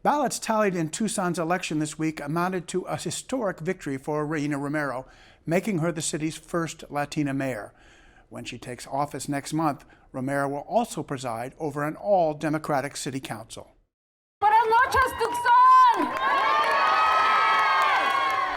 Ballots tallied in Tucson's election this week amounted to a historic victory for Regina Romero, making her the city's first Latina mayor. When she takes office next month, Romero will also preside over an all-Democratic city council. Buenas noches, Tucson!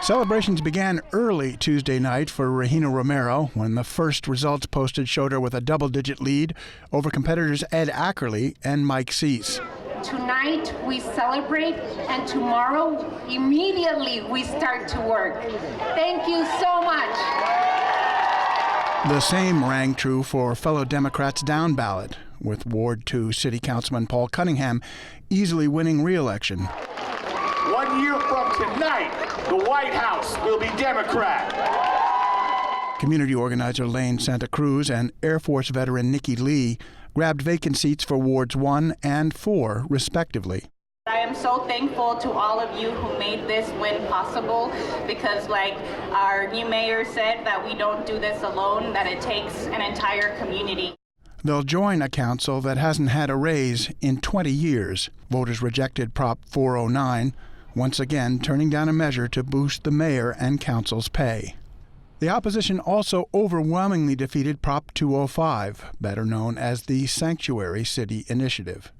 Celebrations began early Tuesday night for Regina Romero when the first results posted showed her with a double-digit lead over competitors Ed Ackerley and Mike Cease. Tonight we celebrate, and tomorrow immediately we start to work. Thank you so much. The same rang true for fellow Democrats down ballot, with Ward 2 City Councilman Paul Cunningham easily winning re-election. 1 year from tonight, the White House will be Democrat. Community organizer Lane Santa Cruz and Air Force veteran Nikki Lee grabbed vacant seats for Wards 1 and 4, respectively. I am so thankful to all of you who made this win possible, because like our new mayor said, that we don't do this alone, that it takes an entire community. They'll join a council that hasn't had a raise in 20 years. Voters rejected Prop 409, once again turning down a measure to boost the mayor and council's pay. The opposition also overwhelmingly defeated Prop 205, better known as the Sanctuary City Initiative.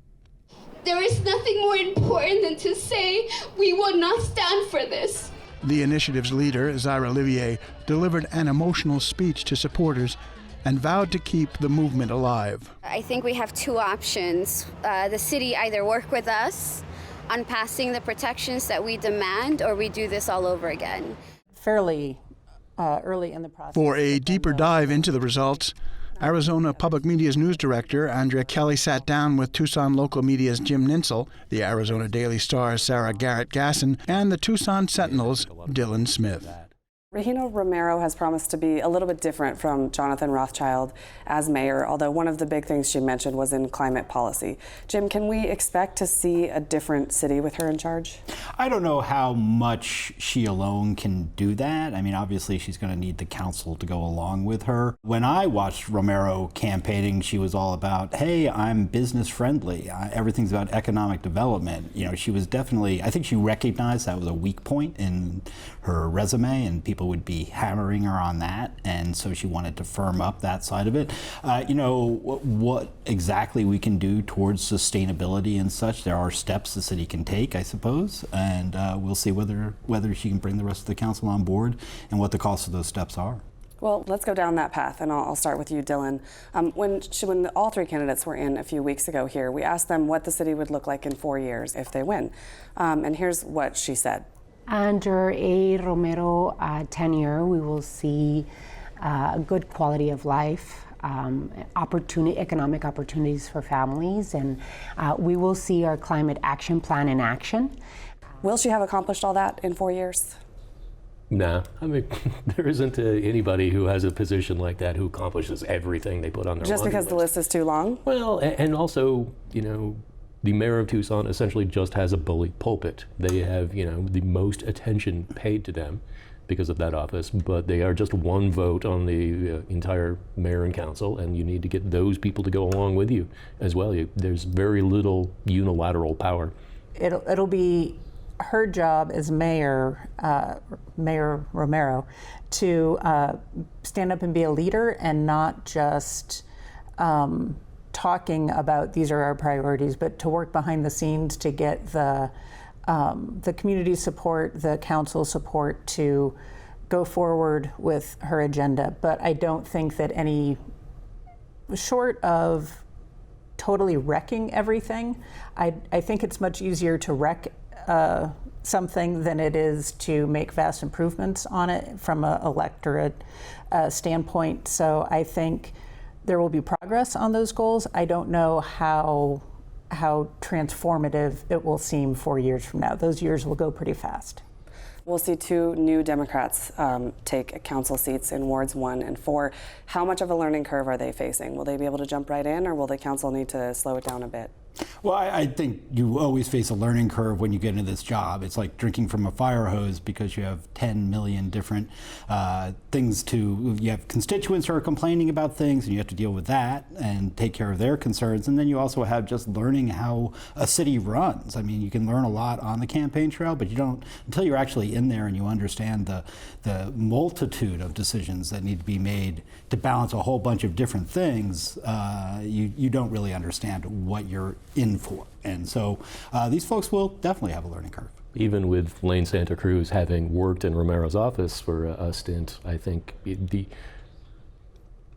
There is nothing more important than to say we will not stand for this. The initiative's leader, Zaira Olivier, delivered an emotional speech to supporters and vowed to keep the movement alive. I think we have two options. The city either work with us on passing the protections that we demand, or we do this all over again. Fairly early in the process. For a deeper dive into the results, Arizona Public Media's news director, Andrea Kelly, sat down with Tucson local media's Jim Ninsel, the Arizona Daily Star's Sarah Garrett-Gasson, and the Tucson Sentinel's Dylan Smith. Regina Romero has promised to be a little bit different from Jonathan Rothschild as mayor, although one of the big things she mentioned was in climate policy. Jim, can we expect to see a different city with her in charge? I don't know how much she alone can do that. I mean, obviously she's going to need the council to go along with her. When I watched Romero campaigning, she was all about, hey, I'm business friendly. Everything's about economic development. You know, she was definitely, I think she recognized that was a weak point in her resume, and people would be hammering her on that, and so she wanted to firm up that side of it. You know, what exactly we can do towards sustainability and such, there are steps the city can take, I suppose, and we'll see whether she can bring the rest of the council on board and what the cost of those steps are. Well, let's go down that path, and I'll start with you, Dylan. When all three candidates were in a few weeks ago here, we asked them what the city would look like in 4 years if they win, and here's what she said. Under a Romero tenure, we will see a good quality of life, economic opportunities for families, and we will see our climate action plan in action. Will she have accomplished all that in 4 years? No, I mean, there isn't anybody who has a position like that who accomplishes everything they put on their Just because list. The list is too long? Well, and also, you know, the mayor of Tucson essentially just has a bully pulpit. They have, you know, the most attention paid to them because of that office, but they are just one vote on the entire mayor and council, and you need to get those people to go along with you as well. There's very little unilateral power. It'll be her job as mayor, Mayor Romero, to stand up and be a leader and not just talking about these are our priorities, but to work behind the scenes to get the community support, the council support to go forward with her agenda. But I don't think that any, short of totally wrecking everything, I think it's much easier to wreck something than it is to make vast improvements on it from an electorate standpoint. So I think there will be progress on those goals. I don't know how transformative it will seem 4 years from now. Those years will go pretty fast. We'll see two new Democrats take council seats in Wards 1 and 4. How much of a learning curve are they facing? Will they be able to jump right in, or will the council need to slow it down a bit? Well, I think you always face a learning curve when you get into this job. It's like drinking from a fire hose because you have 10 million different things you have constituents who are complaining about things, and you have to deal with that and take care of their concerns. And then you also have just learning how a city runs. I mean, you can learn a lot on the campaign trail, but you don't, until you're actually in there and you understand the multitude of decisions that need to be made to balance a whole bunch of different things, you don't really understand what you're in for. And so these folks will definitely have a learning curve. Even with Lane Santa Cruz having worked in Romero's office for a stint, I think the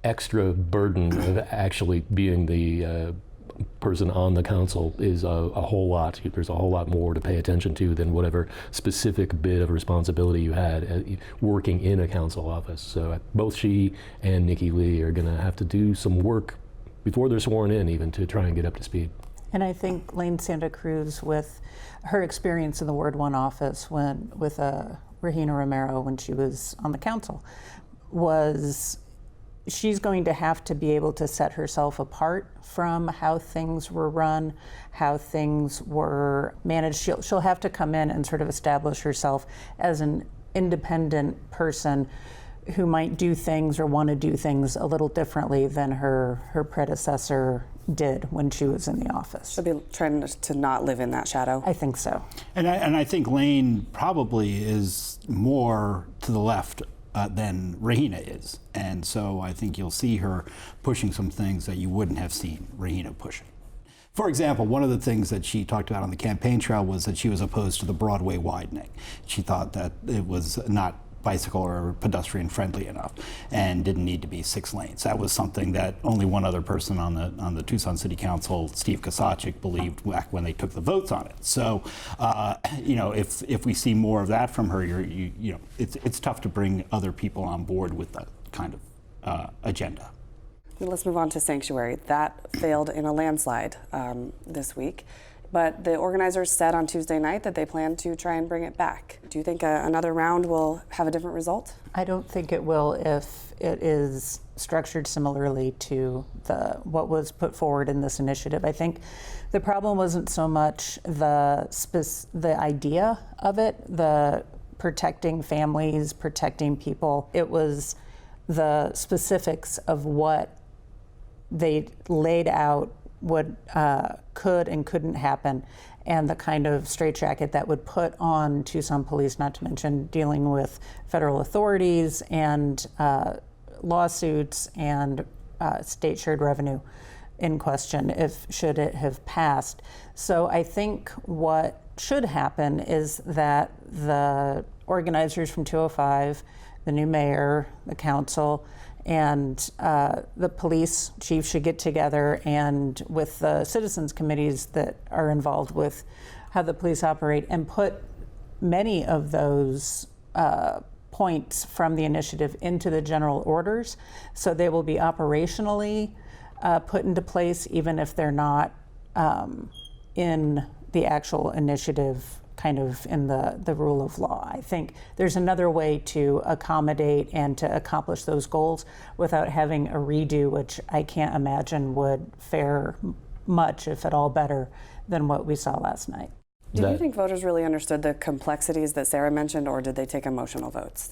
extra burden of actually being the person on the council is a whole lot. There's a whole lot more to pay attention to than whatever specific bit of responsibility you had working in a council office. So both she and Nikki Lee are going to have to do some work before they're sworn in, even, to try and get up to speed. And I think Lane Santa Cruz, with her experience in the Ward 1 office with Regina Romero when she was on the council, she's going to have to be able to set herself apart from how things were run, how things were managed. She'll have to come in and sort of establish herself as an independent person who might do things or want to do things a little differently than her predecessor did when she was in the office. She'll be trying to not live in that shadow. I think so. And I think Lane probably is more to the left than Regina is. And so I think you'll see her pushing some things that you wouldn't have seen Regina pushing. For example, one of the things that she talked about on the campaign trail was that she was opposed to the Broadway widening. She thought that it was not bicycle or pedestrian friendly enough and didn't need to be 6 lanes. That was something that only one other person on the Tucson City Council, Steve Kosachik, believed back when they took the votes on it. So, if we see more of that from her, it's tough to bring other people on board with that kind of agenda. Let's move on to Sanctuary. That failed in a landslide this week. But the organizers said on Tuesday night that they plan to try and bring it back. Do you think another round will have a different result? I don't think it will if it is structured similarly to what was put forward in this initiative. I think the problem wasn't so much the idea of it, the protecting families, protecting people. It was the specifics of what they laid out what could and couldn't happen, and the kind of straitjacket that would put on Tucson police, not to mention dealing with federal authorities and lawsuits and state shared revenue in question should it have passed. So I think what should happen is that the organizers from 205, the new mayor, the council, and the police chief should get together, and with the citizens committees that are involved with how the police operate, and put many of those points from the initiative into the general orders, so they will be operationally put into place even if they're not in the actual initiative, kind of in the rule of law. I think there's another way to accommodate and to accomplish those goals without having a redo, which I can't imagine would fare much, if at all, better than what we saw last night. Do you think voters really understood the complexities that Sarah mentioned, or did they take emotional votes?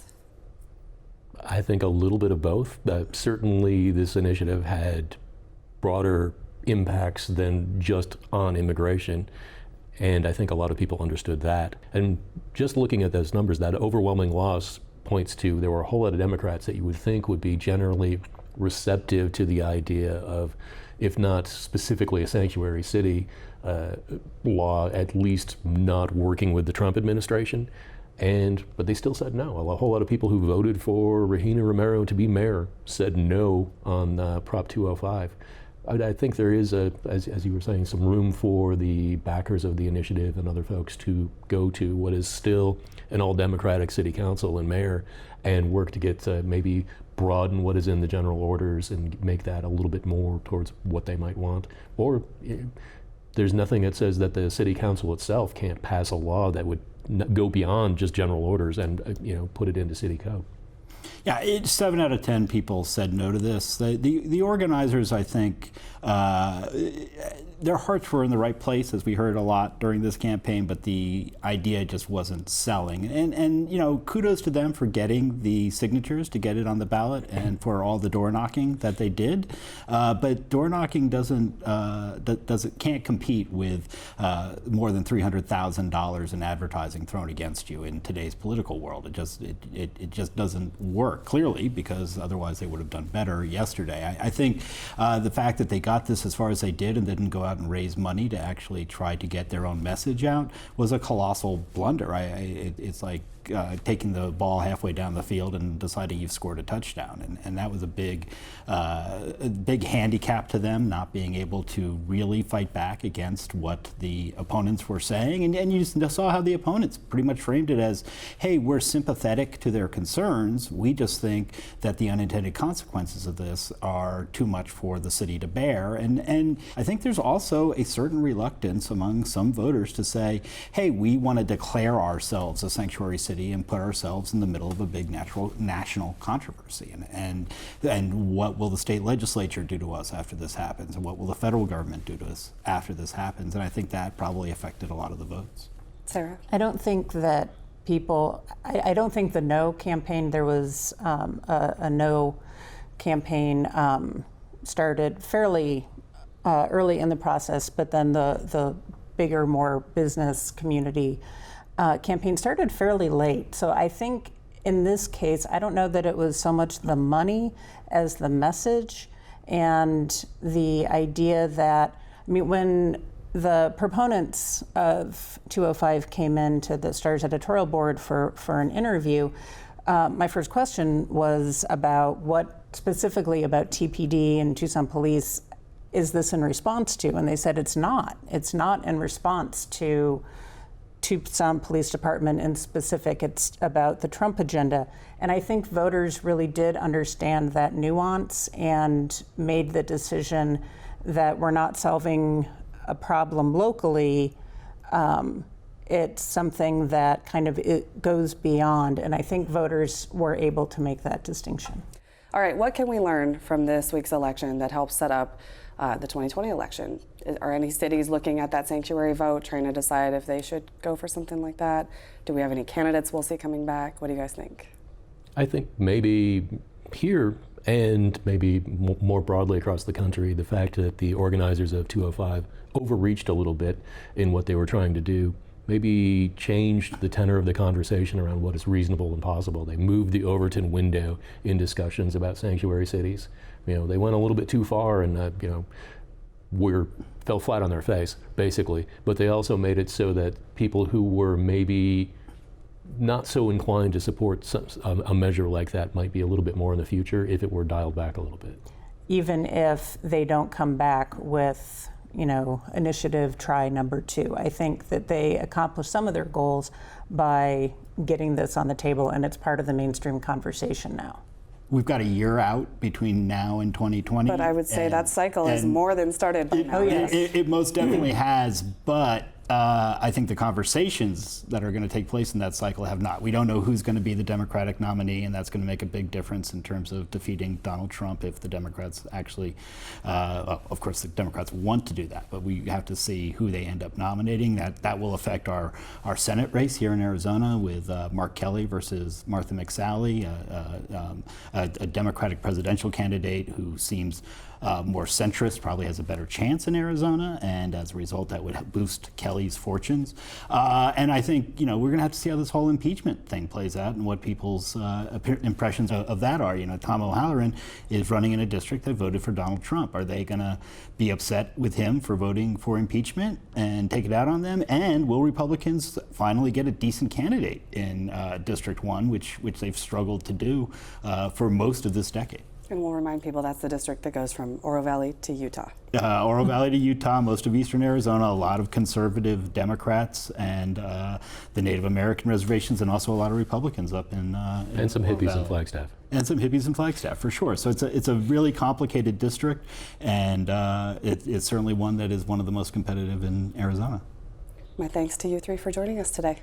I think a little bit of both. Certainly this initiative had broader impacts than just on immigration. And I think a lot of people understood that. And just looking at those numbers, that overwhelming loss points to there were a whole lot of Democrats that you would think would be generally receptive to the idea of, if not specifically a sanctuary city law, at least not working with the Trump administration. But they still said no. A whole lot of people who voted for Regina Romero to be mayor said no on Prop 205. I think there is, as you were saying, some room for the backers of the initiative and other folks to go to what is still an all-Democratic city council and mayor and work to get maybe broaden what is in the general orders and make that a little bit more towards what they might want. Or there's nothing that says that the city council itself can't pass a law that would go beyond just general orders and put it into city code. Yeah, 7 out of 10 people said no to this. The organizers, I think, their hearts were in the right place, as we heard a lot during this campaign, but the idea just wasn't selling. And you know, kudos to them for getting the signatures to get it on the ballot and for all the door knocking that they did. But door knocking can't compete with more than $300,000 in advertising thrown against you in today's political world. It just doesn't work, clearly, because otherwise they would have done better yesterday. I think the fact that they got this as far as they did and didn't go out and raise money to actually try to get their own message out was a colossal blunder. It's like taking the ball halfway down the field and deciding you've scored a touchdown, and that was a big handicap to them, not being able to really fight back against what the opponents were saying. And you just saw how the opponents pretty much framed it as, hey, we're sympathetic to their concerns, we just think that the unintended consequences of this are too much for the city to bear. And I think there's also a certain reluctance among some voters to say, hey, we want to declare ourselves a sanctuary city and put ourselves in the middle of a big national controversy. And what will the state legislature do to us after this happens? And what will the federal government do to us after this happens? And I think that probably affected a lot of the votes. Sarah? I don't think that I don't think the no campaign, there was a no campaign started fairly early in the process, but then the bigger, more business community campaign started fairly late. So I think in this case, I don't know that it was so much the money as the message and the idea that, I mean, when the proponents of 205 came into the Star's editorial board for an interview, my first question was about what specifically about TPD and Tucson Police is this in response to? And they said it's not. It's not in response to Tucson Police Department in specific. It's about the Trump agenda. And I think voters really did understand that nuance and made the decision that we're not solving a problem locally. It's something that kind of it goes beyond. And I think voters were able to make that distinction. All right, what can we learn from this week's election that helps set up the 2020 election? Are any cities looking at that sanctuary vote, trying to decide if they should go for something like that? Do we have any candidates we'll see coming back? What do you guys think? I think maybe here and maybe more broadly across the country, the fact that the organizers of 205 overreached a little bit in what they were trying to do maybe changed the tenor of the conversation around what is reasonable and possible. They moved the Overton window in discussions about sanctuary cities. You know, they went a little bit too far and, fell flat on their face, basically. But they also made it so that people who were maybe not so inclined to support a measure like that might be a little bit more in the future if it were dialed back a little bit. Even if they don't come back with, initiative try number 2. I think that they accomplished some of their goals by getting this on the table, and it's part of the mainstream conversation now. We've got a year out between now and 2020. But I would say that cycle is more than started by now. Oh, yes. It most definitely has, but I think the conversations that are going to take place in that cycle have not. We don't know who's going to be the Democratic nominee, and that's going to make a big difference in terms of defeating Donald Trump if the Democrats actually, of course the Democrats want to do that, but we have to see who they end up nominating. That will affect our Senate race here in Arizona with Mark Kelly versus Martha McSally, a Democratic presidential candidate who seems more centrist, probably has a better chance in Arizona, and as a result that would boost Kelly's fortunes. And I think we're going to have to see how this whole impeachment thing plays out and what people's impressions of that are. Tom O'Halloran is running in a district that voted for Donald Trump. Are they going to be upset with him for voting for impeachment and take it out on them? And will Republicans finally get a decent candidate in District 1, which they've struggled to do for most of this decade? And we'll remind people that's the district that goes from Oro Valley to Utah. Oro Valley to Utah, most of eastern Arizona, a lot of conservative Democrats and the Native American reservations, and also a lot of Republicans up in and some hippies in Flagstaff. And some hippies in Flagstaff, for sure. So it's a really complicated district, and it's certainly one that is one of the most competitive in Arizona. My thanks to you three for joining us today.